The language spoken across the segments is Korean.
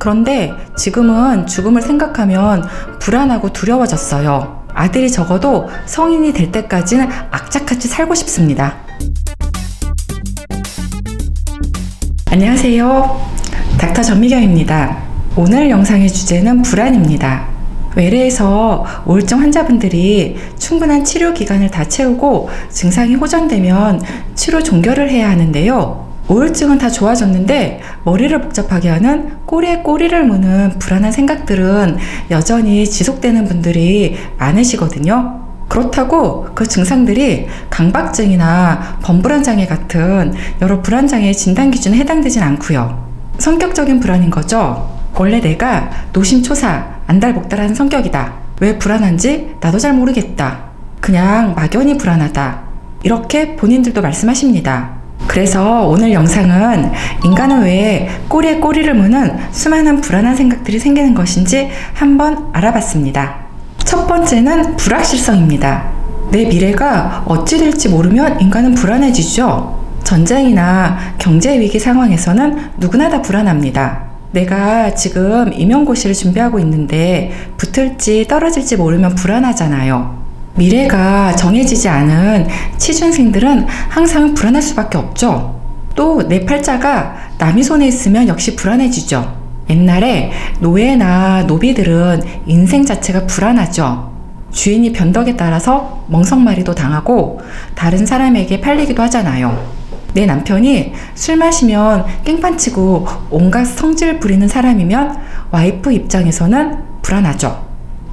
그런데 지금은 죽음을 생각하면 불안하고 두려워졌어요. 아들이 적어도 성인이 될 때까지는 악착같이 살고 싶습니다. 안녕하세요. 닥터 전미경입니다. 오늘 영상의 주제는 불안입니다. 외래에서 우울증 환자분들이 충분한 치료 기간을 다 채우고 증상이 호전되면 치료 종결을 해야 하는데요. 우울증은 다 좋아졌는데 머리를 복잡하게 하는 꼬리에 꼬리를 무는 불안한 생각들은 여전히 지속되는 분들이 많으시거든요. 그렇다고 그 증상들이 강박증이나 범불안장애 같은 여러 불안장애의 진단 기준에 해당되진 않고요. 성격적인 불안인 거죠. 원래 내가 노심초사, 안달복달하는 성격이다. 왜 불안한지 나도 잘 모르겠다. 그냥 막연히 불안하다. 이렇게 본인들도 말씀하십니다. 그래서 오늘 영상은 인간은 왜 꼬리에 꼬리를 무는 수많은 불안한 생각들이 생기는 것인지 한번 알아봤습니다. 첫 번째는 불확실성입니다. 내 미래가 어찌 될지 모르면 인간은 불안해지죠. 전쟁이나 경제 위기 상황에서는 누구나 다 불안합니다. 내가 지금 임용고시를 준비하고 있는데 붙을지 떨어질지 모르면 불안하잖아요. 미래가 정해지지 않은 취준생들은 항상 불안할 수밖에 없죠. 또 내 팔자가 남의 손에 있으면 역시 불안해지죠. 옛날에 노예나 노비들은 인생 자체가 불안하죠. 주인이 변덕에 따라서 멍석말이도 당하고 다른 사람에게 팔리기도 하잖아요. 내 남편이 술 마시면 깽판치고 온갖 성질 부리는 사람이면 와이프 입장에서는 불안하죠.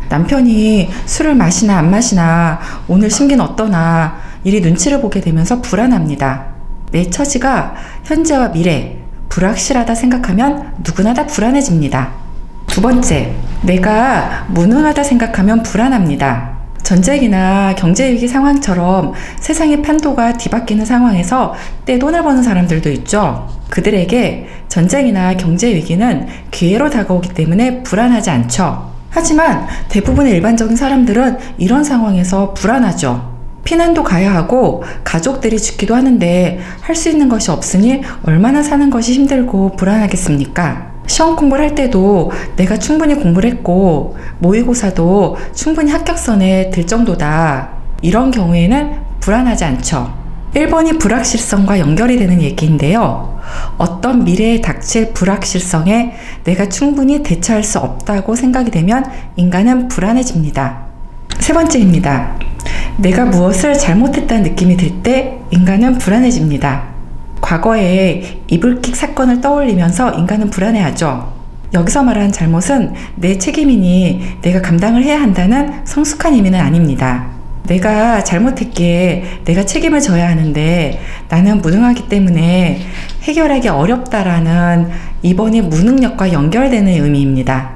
남편이 술을 마시나 안 마시나 오늘 심기는 어떠나 이리 눈치를 보게 되면서 불안합니다. 내 처지가 현재와 미래 불확실하다 생각하면 누구나 다 불안해집니다. 두 번째, 내가 무능하다 생각하면 불안합니다. 전쟁이나 경제위기 상황처럼 세상의 판도가 뒤바뀌는 상황에서 떼돈을 버는 사람들도 있죠. 그들에게 전쟁이나 경제위기는 기회로 다가오기 때문에 불안하지 않죠. 하지만 대부분의 일반적인 사람들은 이런 상황에서 불안하죠. 피난도 가야 하고 가족들이 죽기도 하는데 할 수 있는 것이 없으니 얼마나 사는 것이 힘들고 불안하겠습니까? 시험 공부를 할 때도 내가 충분히 공부를 했고 모의고사도 충분히 합격선에 들 정도다. 이런 경우에는 불안하지 않죠. 1번이 불확실성과 연결이 되는 얘기인데요. 어떤 미래에 닥칠 불확실성에 내가 충분히 대처할 수 없다고 생각이 되면 인간은 불안해집니다. 세 번째입니다. 내가 무엇을 잘못했다는 느낌이 들 때 인간은 불안해집니다. 과거에 이불킥 사건을 떠올리면서 인간은 불안해하죠. 여기서 말하는 잘못은 내 책임이니 내가 감당을 해야 한다는 성숙한 의미는 아닙니다. 내가 잘못했기에 내가 책임을 져야 하는데 나는 무능하기 때문에 해결하기 어렵다라는 2번의 무능력과 연결되는 의미입니다.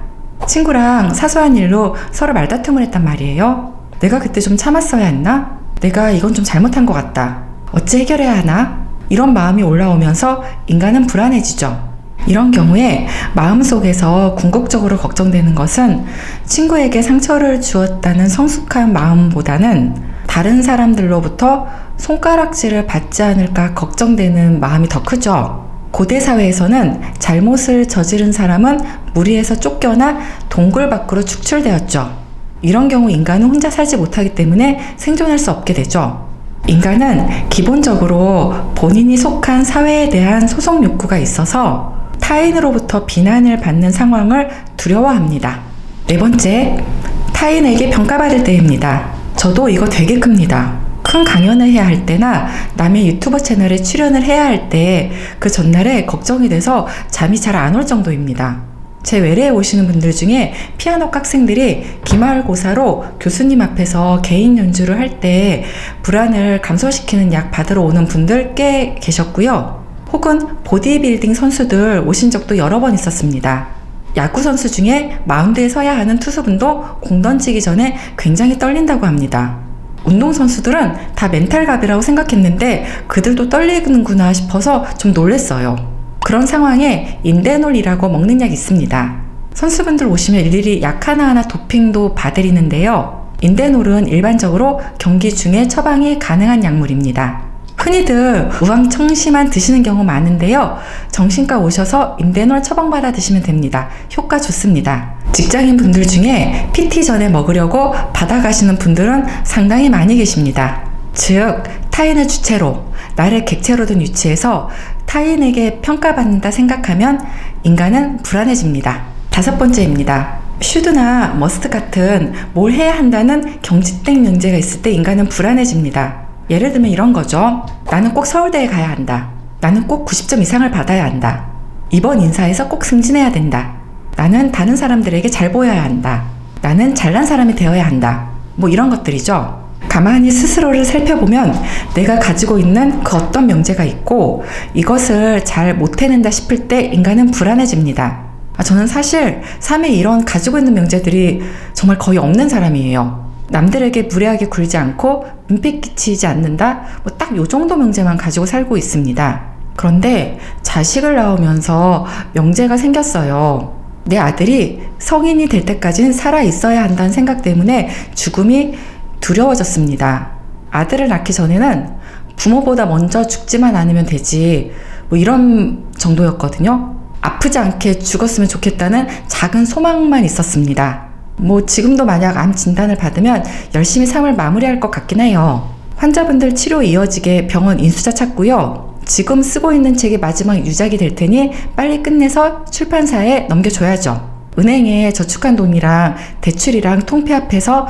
친구랑 사소한 일로 서로 말다툼을 했단 말이에요. 내가 그때 좀 참았어야 했나? 내가 이건 좀 잘못한 것 같다. 어찌 해결해야 하나? 이런 마음이 올라오면서 인간은 불안해지죠. 이런 경우에 마음속에서 궁극적으로 걱정되는 것은 친구에게 상처를 주었다는 성숙한 마음보다는 다른 사람들로부터 손가락질을 받지 않을까 걱정되는 마음이 더 크죠. 고대 사회에서는 잘못을 저지른 사람은 무리에서 쫓겨나 동굴 밖으로 축출되었죠. 이런 경우 인간은 혼자 살지 못하기 때문에 생존할 수 없게 되죠. 인간은 기본적으로 본인이 속한 사회에 대한 소속 욕구가 있어서 타인으로부터 비난을 받는 상황을 두려워합니다. 네 번째, 타인에게 평가받을 때입니다. 저도 이거 되게 큽니다. 큰 강연을 해야 할 때나 남의 유튜버 채널에 출연을 해야 할 때 그 전날에 걱정이 돼서 잠이 잘 안 올 정도입니다. 제 외래에 오시는 분들 중에 피아노 학생들이 기말고사로 교수님 앞에서 개인 연주를 할 때 불안을 감소시키는 약 받으러 오는 분들 꽤 계셨고요. 혹은 보디빌딩 선수들 오신 적도 여러 번 있었습니다. 야구 선수 중에 마운드에 서야 하는 투수분도 공 던지기 전에 굉장히 떨린다고 합니다. 운동선수들은 다 멘탈갑이라고 생각했는데 그들도 떨리는구나 싶어서 좀 놀랬어요. 그런 상황에 인데놀이라고 먹는 약이 있습니다. 선수분들 오시면 일일이 약 하나하나 도핑도 봐드리는데요. 인데놀은 일반적으로 경기 중에 처방이 가능한 약물입니다. 흔히들 우황청심만 드시는 경우 많은데요. 정신과 오셔서 인대놀 처방받아 드시면 됩니다. 효과 좋습니다. 직장인 분들 중에 PT 전에 먹으려고 받아가시는 분들은 상당히 많이 계십니다. 즉, 타인을 주체로, 나를 객체로 둔 위치에서 타인에게 평가받는다 생각하면 인간은 불안해집니다. 5번째입니다. 슈드나 머스트 같은 뭘 해야 한다는 경직된 명제가 있을 때 인간은 불안해집니다. 예를 들면 이런 거죠. 나는 꼭 서울대에 가야 한다. 나는 꼭 90점 이상을 받아야 한다. 이번 인사에서 꼭 승진해야 된다. 나는 다른 사람들에게 잘 보여야 한다. 나는 잘난 사람이 되어야 한다. 뭐 이런 것들이죠. 가만히 스스로를 살펴보면 내가 가지고 있는 그 어떤 명제가 있고 이것을 잘 못 해낸다 싶을 때 인간은 불안해집니다. 저는 사실 삶에 이런 가지고 있는 명제들이 정말 거의 없는 사람이에요. 남들에게 무례하게 굴지 않고 민폐 끼치지 않는다? 뭐 딱 요 정도 명제만 가지고 살고 있습니다. 그런데 자식을 낳으면서 명제가 생겼어요. 내 아들이 성인이 될 때까지는 살아 있어야 한다는 생각 때문에 죽음이 두려워졌습니다. 아들을 낳기 전에는 부모보다 먼저 죽지만 않으면 되지 뭐 이런 정도였거든요. 아프지 않게 죽었으면 좋겠다는 작은 소망만 있었습니다. 뭐 지금도 만약 암 진단을 받으면 열심히 삶을 마무리할 것 같긴 해요. 환자분들 치료 이어지게 병원 인수자 찾고요. 지금 쓰고 있는 책이 마지막 유작이 될 테니 빨리 끝내서 출판사에 넘겨줘야죠. 은행에 저축한 돈이랑 대출이랑 통폐 앞에서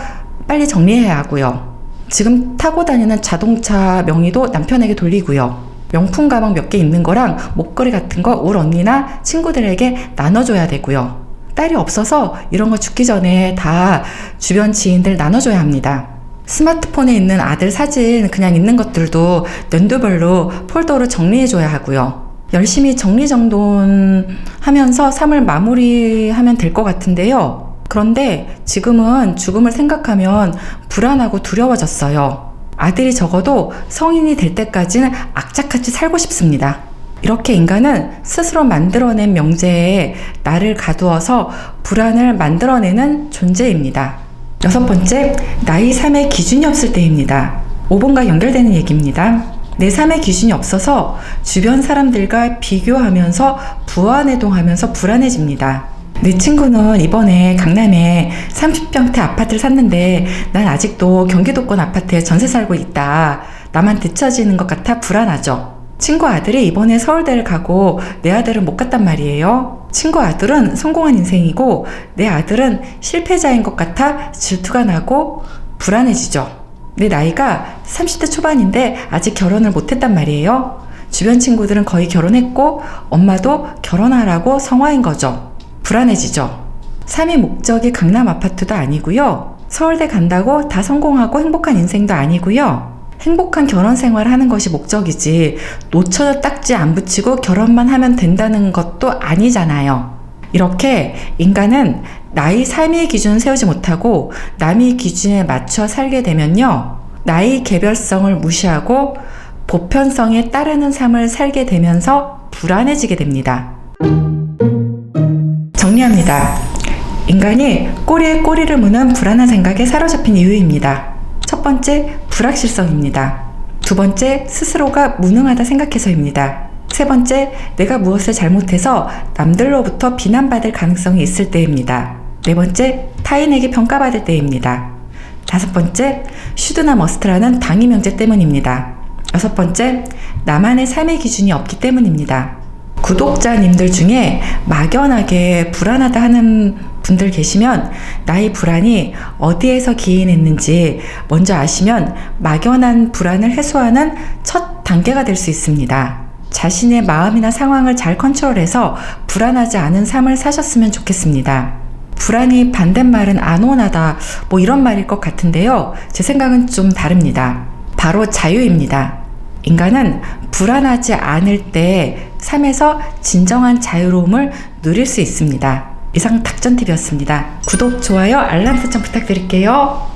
빨리 정리해야 하고요. 지금 타고 다니는 자동차 명의도 남편에게 돌리고요. 명품 가방 몇 개 있는 거랑 목걸이 같은 거 울 언니나 친구들에게 나눠줘야 되고요. 딸이 없어서 이런 거 죽기 전에 다 주변 지인들 나눠줘야 합니다. 스마트폰에 있는 아들 사진 그냥 있는 것들도 연도별로 폴더로 정리해줘야 하고요. 열심히 정리정돈하면서 삶을 마무리하면 될 것 같은데요. 그런데 지금은 죽음을 생각하면 불안하고 두려워졌어요. 아들이 적어도 성인이 될 때까지는 악착같이 살고 싶습니다. 이렇게 인간은 스스로 만들어낸 명제에 나를 가두어서 불안을 만들어내는 존재입니다. 6번째, 나의 삶의 기준이 없을 때입니다. 5번과 연결되는 얘기입니다. 내 삶의 기준이 없어서 주변 사람들과 비교하면서 부안해동하면서 불안해집니다. 내 친구는 이번에 강남에 30평대 아파트를 샀는데 난 아직도 경기도권 아파트에 전세 살고 있다. 나만 뒤처지는 것 같아 불안하죠. 친구 아들이 이번에 서울대를 가고 내 아들은 못 갔단 말이에요. 친구 아들은 성공한 인생이고 내 아들은 실패자인 것 같아 질투가 나고 불안해지죠. 내 나이가 30대 초반인데 아직 결혼을 못 했단 말이에요. 주변 친구들은 거의 결혼했고 엄마도 결혼하라고 성화인 거죠. 불안해지죠. 삶의 목적이 강남 아파트도 아니고요. 서울대 간다고 다 성공하고 행복한 인생도 아니고요. 행복한 결혼 생활을 하는 것이 목적이지 놓쳐져 딱지 안 붙이고 결혼만 하면 된다는 것도 아니잖아요. 이렇게 인간은 나의 삶의 기준을 세우지 못하고 남의 기준에 맞춰 살게 되면요. 나의 개별성을 무시하고 보편성에 따르는 삶을 살게 되면서 불안해지게 됩니다. 정리합니다. 인간이 꼬리에 꼬리를 무는 불안한 생각에 사로잡힌 이유입니다. 첫 번째, 불확실성입니다. 두 번째, 스스로가 무능하다 생각해서입니다. 세 번째, 내가 무엇을 잘못해서 남들로부터 비난받을 가능성이 있을 때입니다. 네 번째, 타인에게 평가받을 때입니다. 다섯 번째, 슈드나 머스트라는 당위 명제 때문입니다. 여섯 번째, 나만의 삶의 기준이 없기 때문입니다. 구독자님들 중에 막연하게 불안하다 하는 분들 계시면 나의 불안이 어디에서 기인했는지 먼저 아시면 막연한 불안을 해소하는 첫 단계가 될 수 있습니다. 자신의 마음이나 상황을 잘 컨트롤해서 불안하지 않은 삶을 사셨으면 좋겠습니다. 불안이 반대말은 안온하다 뭐 이런 말일 것 같은데요. 제 생각은 좀 다릅니다. 바로 자유입니다. 인간은 불안하지 않을 때 삶에서 진정한 자유로움을 누릴 수 있습니다. 이상 닥전TV였습니다. 구독, 좋아요, 알람 설정 부탁드릴게요.